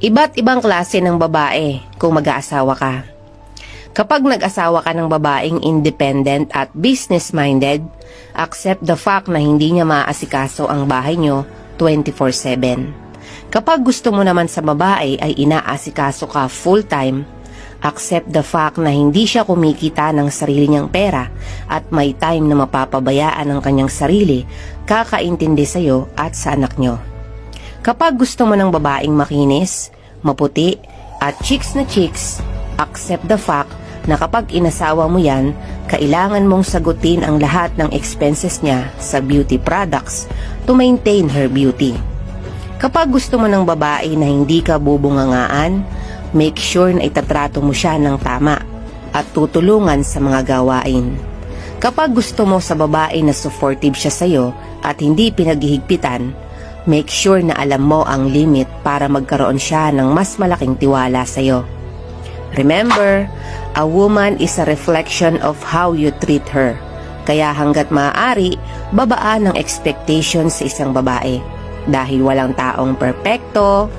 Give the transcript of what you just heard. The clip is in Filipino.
Iba't ibang klase ng babae kung mag-aasawa ka. Kapag nag-asawa ka ng babaeng independent at business-minded, accept the fact na hindi niya maaasikaso ang bahay niyo 24/7. Kapag gusto mo naman sa babae ay inaasikaso ka full-time, accept the fact na hindi siya kumikita ng sarili niyang pera at may time na mapapabayaan ang kanyang sarili, kakaintindi sa'yo at sa anak niyo. Kapag gusto mo ng babaeng makinis, maputi, at chicks na chicks, accept the fact na kapag inasawa mo yan, kailangan mong sagutin ang lahat ng expenses niya sa beauty products to maintain her beauty. Kapag gusto mo ng babae na hindi ka bubungangaan, make sure na itatrato mo siya ng tama at tutulungan sa mga gawain. Kapag gusto mo sa babae na supportive siya sa'yo at hindi pinaghihigpitan, make sure na alam mo ang limit para magkaroon siya ng mas malaking tiwala sa'yo. Remember, a woman is a reflection of how you treat her. Kaya hanggat maaari, babaan ang expectations sa isang babae. Dahil walang taong perpekto,